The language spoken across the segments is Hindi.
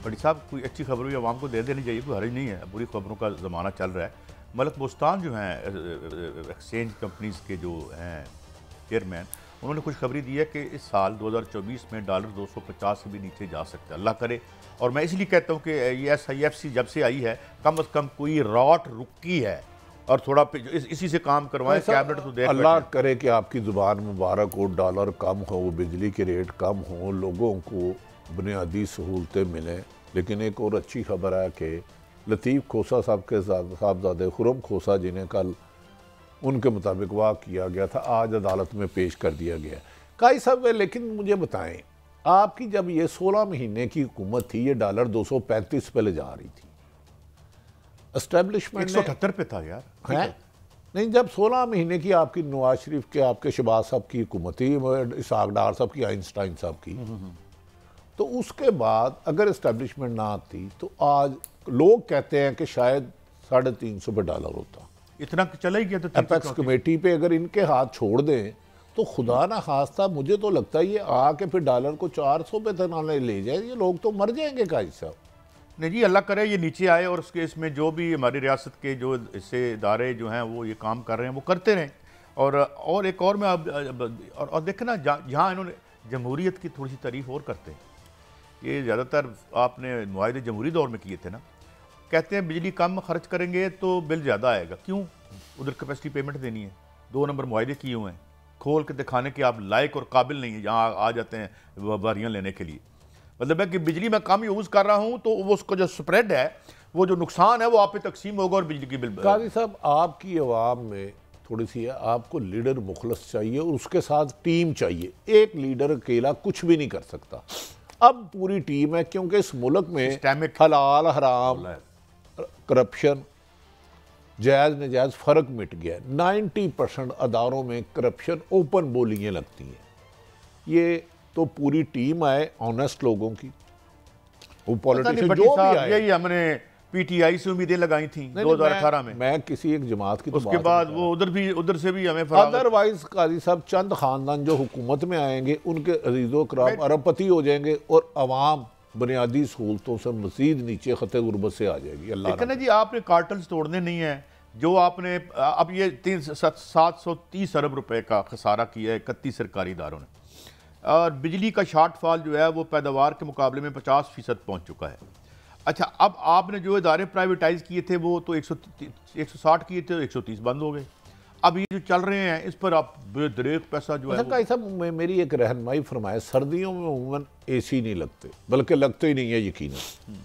बड़ी साहब कोई अच्छी खबर भी आवाम को दे देनी चाहिए, कोई हर्ज नहीं है, बुरी खबरों का ज़माना चल रहा है। मलक बोस्तान जो हैं एक्सचेंज कंपनीज़ के जो हैं चेयरमैन, उन्होंने खुशखबरी दी है कि इस साल 2024 में डॉलर 250 से भी नीचे जा सकता है, अल्लाह करे। और मैं इसलिए कहता हूँ कि ये SIFC जब से आई है कम अज़ कम कोई रॉट रुकी है और थोड़ा इसी से काम करवाएं। कैबिनेट तो देख अल्लाह करे कि आपकी ज़ुबान मुबारक हो, डॉलर कम हो, बिजली के रेट कम हो, लोगों को बुनियादी सहूलतें मिलें। लेकिन एक और अच्छी खबर है कि लतीफ़ खोसा साहब के साहबजादे खुरम खोसा जिन्हें कल उनके मुताबिक वाह किया गया था, आज अदालत में पेश कर दिया गया। काई साहब, लेकिन मुझे बताएं, आपकी जब ये 16 महीने की हुकूमत थी, ये डॉलर 235 पे ले जा रही थी, एस्टेब्लिशमेंट 178 पे था यार, है नहीं। जब 16 महीने की आपकी नवाज शरीफ के, आपके शहबाज साहब की हुकूमत थी, इसहाक डार साहब की, आइंस्टाइन साहब की, तो उसके बाद अगर एस्टेब्लिशमेंट ना आती तो आज लोग कहते हैं कि शायद 350 पे डॉलर होता। इतना चला ही गया। तो एपेक्स कमेटी पे अगर इनके हाथ छोड़ दें तो खुदा ना खास्ता, मुझे तो लगता है ये आके फिर डॉलर को 400 पे तक ले जाए, ये लोग तो मर जाएंगे काजी साहब। नहीं जी, अल्लाह करे ये नीचे आए और उसके इसमें जो भी हमारी रियासत के जो इससे इदारे जो हैं वो ये काम कर रहे हैं वो करते रहें। और एक और मैं अब और देखें ना, जहाँ इन्होंने जमहूरियत की थोड़ी सी तारीफ और करते हैं, ये ज़्यादातर आपने मुआहदे जमहूरी दौर में किए थे ना, कहते हैं बिजली कम खर्च करेंगे तो बिल ज़्यादा आएगा। क्यों? उधर कैपेसिटी पेमेंट देनी है, 2 नंबर मुआहदे किए हुए हैं, खोल के दिखाने के आप लायक और काबिल नहीं है, यहाँ आ जाते हैं बारियाँ लेने के लिए। मतलब है कि बिजली मैं कम यूज़ कर रहा हूँ तो वो उसका जो स्प्रेड है, वो जो नुकसान है वो आप पे तकसीम होगा और बिजली की बिल। काजी साहब, आपकी आवाम में थोड़ी सी है, आपको लीडर मुखलस चाहिए और उसके साथ टीम चाहिए। एक लीडर अकेला कुछ भी नहीं कर सकता। अब पूरी टीम है, क्योंकि इस मुल्क में हलाल हराम, करप्शन, जायज़ नजायज़ फ़र्क मिट गया। 90% अदारों में करप्शन ओपन बोलियाँ लगती हैं। ये तो पूरी टीम आए ऑनेस्ट लोगों की, वो पॉलिटिशियन जो भी आए। यही हमने PTI से उम्मीदें लगाई थी 2018 में। मैं किसी एक जमात की, उसके बाद वो उधर से भी हमें अदरवाइज काजी साहब चंद खानदान जो हुकूमत में आएंगे उनके अजीज़ो कराम अरबपति हो जाएंगे और अवाम बुनियादी सहूलतों से मजीद नीचे खते गुरबत से आ जाएगी। अल्लाह जी, आपने कार्टल्स तोड़ने नहीं है जो आपने अब ये 730 अरब रुपए का खसारा किया है 31 सरकारी इदारों ने, और बिजली का शॉर्टफॉल जो है वो पैदावार के मुकाबले में 50% पहुंच चुका है। अच्छा, अब आपने जो इदारे प्राइवेटाइज किए थे वो तो 160 किए थे, 130 बंद हो गए। अब ये जो चल रहे हैं इस पर आप बेदरेक पैसा जो है। भाई साहब, मेरी एक रहनुमाई फरमाए, सर्दियों में उमूमन AC नहीं लगते, बल्कि लगते ही नहीं है यकीनन,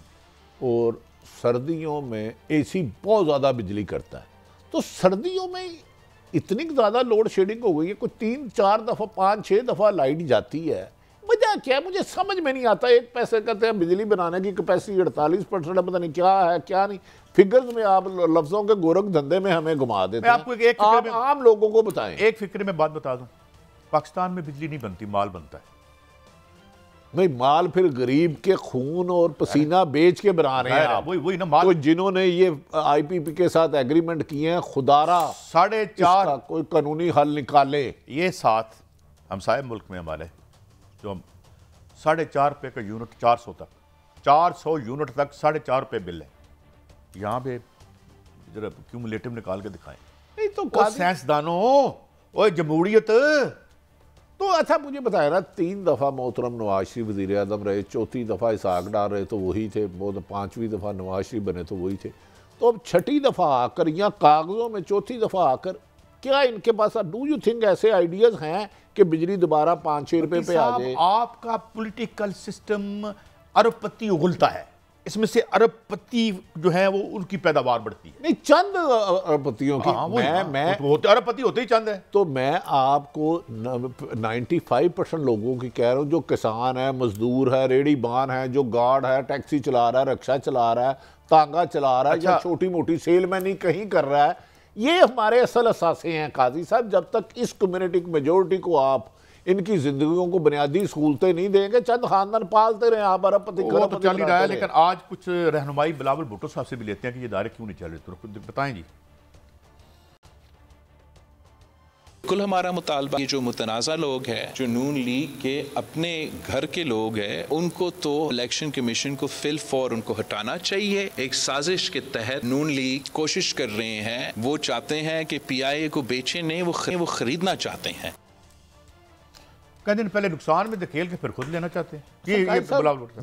और सर्दियों में AC बहुत ज़्यादा बिजली करता है। तो सर्दियों में इतनी ज़्यादा लोड शेडिंग हो गई है, कोई 3-4 दफ़ा 5-6 दफ़ा लाइट जाती है, वजह क्या है मुझे समझ में नहीं आता। एक पैसे कहते हैं बिजली बनाने की कैपेसिटी 48% है, पता नहीं क्या है क्या नहीं। फिगर्स में आप लफ्जों के गोरख धंधे में हमें घुमा देते हैं। आपको एक आप आम लोगों को बताएं। एक फिक्र में बात बता दूं, पाकिस्तान में बिजली नहीं बनती, माल बनता है। नहीं, माल फिर गरीब के खून और पसीना बेच के बना रहे हैं आप। वही ना माल। तो जिन्होंने ये IPP के साथ एग्रीमेंट किए हैं, खुदारा 4.5 कोई कानूनी हल निकाले। ये साथ हमसाये मुल्क में हमारे जो 4.5 रुपये का यूनिट 400 तक, 400 यूनिट तक 4.5 रुपये बिल है। यहाँ पे जरा क्यूमुलेटिव निकाल के दिखाएं। नहीं तो साइंसदानों, ओए जमहूरियत तो अच्छा मुझे बताया ना, 3 दफ़ा मोहतरम नवाज शरीफ वज़ीर आज़म रहे, 4थी दफ़ा इसहाक डार रहे तो वही थे, वो तो 5वीं दफ़ा नवाज शरीफ बने तो वही थे। तो अब 6ठी दफ़ा आकर या कागज़ों में 4थी दफ़ा आकर, क्या इनके पास डू यू थिंक ऐसे आइडियाज़ हैं कि बिजली दोबारा 5-6 रुपये पे आ जाए? आपका पॉलिटिकल सिस्टम अरबपति उगलता है, इसमें से अरबपति जो है वो उनकी पैदावार बढ़ती है। नहीं, चंद अरबपतियों की मैं अरबपति होते ही चंद है। तो मैं आपको 95% लोगों की कह रहा हूँ, जो किसान है, मजदूर है, रेडी बान है, जो गार्ड है, टैक्सी चला रहा है, रक्षा चला रहा है, तांगा चला रहा है, या छोटी मोटी सेलमैन ही कहीं कर रहा है, ये हमारे असल असासे हैं काजी साहब। जब तक इस कम्युनिटी मेजोरिटी को आप इनकी जिंदगियों को बुनियादी सहूलतें नहीं देंगे, चंद खानदान पालते रहे आप अरबपति तो चल ही रहा है। लेकिन आज कुछ रहनुमाई बिलावल भुट्टो साहब से भी लेते हैं कि ये इदारे क्यों नहीं चल रहे, तो बताएं जी। कुल हमारा मुतालबा, ये जो मुतनाज़ा लोग हैं, जो नून लीग के अपने घर के लोग हैं, उनको तो इलेक्शन कमीशन को फिल फॉर उनको हटाना चाहिए। एक साजिश के तहत नून लीग कोशिश कर रहे हैं, वो चाहते हैं कि PIA को बेचे नहीं, वो खरीदना चाहते हैं। कई दिन पहले नुकसान में धकेल के फिर खुद लेना चाहते हैं।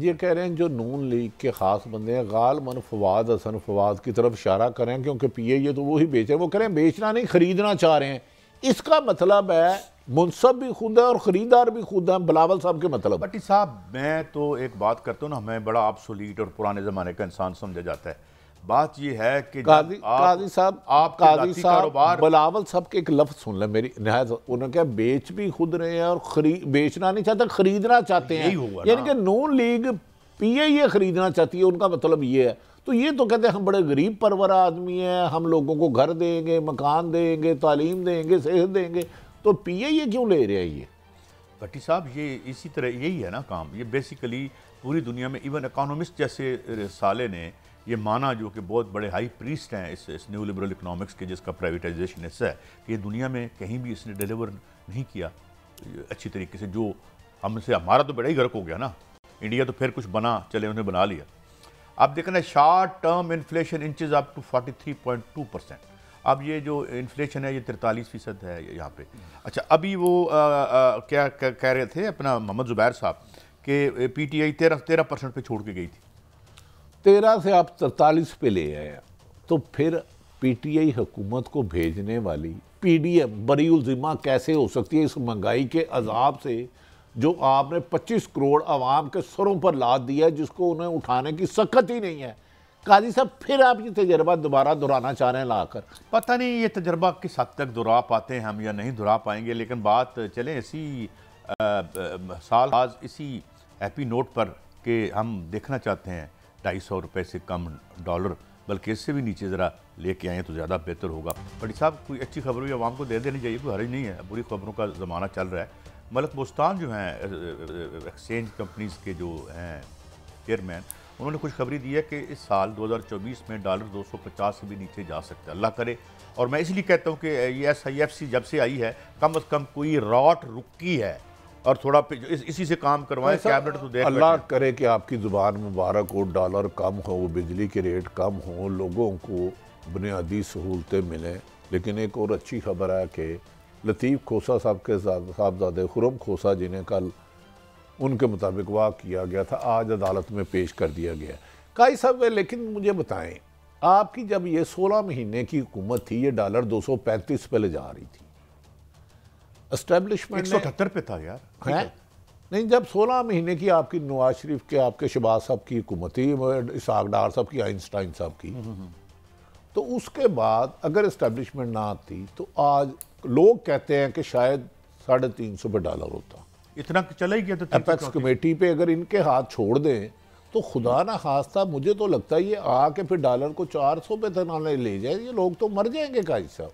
ये कह रहे हैं जो नून लीग के खास बंदे हैं गालमन फवाद हसन फवाद की तरफ इशारा करें, क्योंकि PIA तो वही बेच रहे हैं, वो कह रहे हैं बेचना नहीं खरीदना चाह रहे हैं। इसका मतलब है मुनसब भी खुद है और खरीदार भी खुद है, बिलावल साहब के मतलब। भट्टी साहब, मैं तो एक बात करता हूँ ना, हमें बड़ा ऑब्सोलीट और पुराने ज़माने का इंसान समझा जाता है। बात यह है कि काजी साहब बिलावल साहब के एक लफ्ज़ सुन लें मेरी नहायत, उन्होंने कहा बेच भी खुद रहे हैं और बेचना नहीं चाहते, खरीदना चाहते हैं। यानी कि नून लीग PIA खरीदना चाहती है, उनका मतलब ये है। तो ये तो कहते हैं हम बड़े गरीब परवरा आदमी हैं, हम लोगों को घर देंगे, मकान देंगे, तालीम देंगे, सेहत देंगे, तो PIA क्यों ले रहे हैं ये? भट्टी साहब, ये इसी तरह यही है ना काम। ये बेसिकली पूरी दुनिया में इवन इकोनॉमिस्ट जैसे साले ने ये माना, जो कि बहुत बड़े हाई प्रीस्ट हैं इस न्यू लिबरल इकोनॉमिक्स के, जिसका प्राइवेटाइजेशन हिस्सा है, कि ये दुनिया में कहीं भी इसने डिलीवर नहीं किया अच्छी तरीके से। जो हमसे, हमारा तो बड़ा ही गर्क हो गया ना, इंडिया तो फिर कुछ बना, चले उन्हें बना लिया। आप देखना short term inflation inches up to 43.2%। अब ये जो इन्फ्लेशन है ये 43% है यहाँ पे। अच्छा, अभी वो क्या कह रहे थे अपना मोहम्मद ज़ुबैर साहब कि PTI 13% पे छोड़ के गई थी। 13 से आप 43 पे ले आए, तो फिर PTI हुकूमत को भेजने वाली PDM बरीउल ज़िम्मा कैसे हो सकती है इस महंगाई के अजाब से, जो आपने 25 करोड़ आवाम के सरों पर लाद दिया है, जिसको उन्हें उठाने की सकत ही नहीं है। काजी साहब, फिर आप ये तजर्बा दोबारा दोहराना चाह रहे हैं लाकर? पता नहीं ये तजर्बा किस हद तक दोहरा पाते हैं हम या नहीं दोहरा पाएंगे, लेकिन बात चलें इसी साल आज इसी हैप्पी नोट पर कि हम देखना चाहते हैं 250 रुपये से कम डॉलर, बल्कि इससे भी नीचे ज़रा लेके आएँ तो ज़्यादा बेहतर होगा। बड़ी साहब, कोई अच्छी खबर भी आवाम को दे देनी चाहिए, कोई हर्ज नहीं है, बुरी खबरों का ज़माना चल रहा है। मलक बोस्तान जो हैं एक्सचेंज कंपनीज़ के जो हैं चेयरमैन, उन्होंने खुशखबरी दी है कि इस साल 2024 में डॉलर 250 से भी नीचे जा सकता है, अल्लाह करे। और मैं इसलिए कहता हूँ कि ये SIFC जब से आई है, कम अज़ कम कोई रॉट रुकी है और थोड़ा इसी से काम करवाएं। कैबिनेट तो देख, अल्लाह करे कि आपकी ज़ुबान मुबारक हो, डॉलर कम हो, बिजली के रेट कम हो, लोगों को बुनियादी सहूलतें मिलें। लेकिन एक और अच्छी खबर है कि लतीफ़ खोसा साहब के साहबजादे खुरम खोसा, जिन्हें कल उनके मुताबिक वाह किया गया था, आज अदालत में पेश कर दिया गया। काई साहब, लेकिन मुझे बताएं, आपकी जब ये 16 महीने की हुकूमत थी, ये डॉलर 235 पे ले जा रही थी, एस्टेब्लिशमेंट 178 पे था यार, है नहीं? जब 16 महीने की आपकी नवाज शरीफ के, आपके शहबाज साहब की हुकूमत थी, इसहाक डार साहब की, आइंस्टाइन साहब की, तो उसके बाद अगर एस्टेब्लिशमेंट ना आती तो आज लोग कहते हैं कि शायद 350 पे डॉलर होता। इतना चला ही गया। तो एपेक्स कमेटी पे अगर इनके हाथ छोड़ दें तो खुदा ना खास्ता, मुझे तो लगता है ये आके फिर डॉलर को 400 पे तक ले जाए, ये लोग तो मर जाएंगे काजी साहब।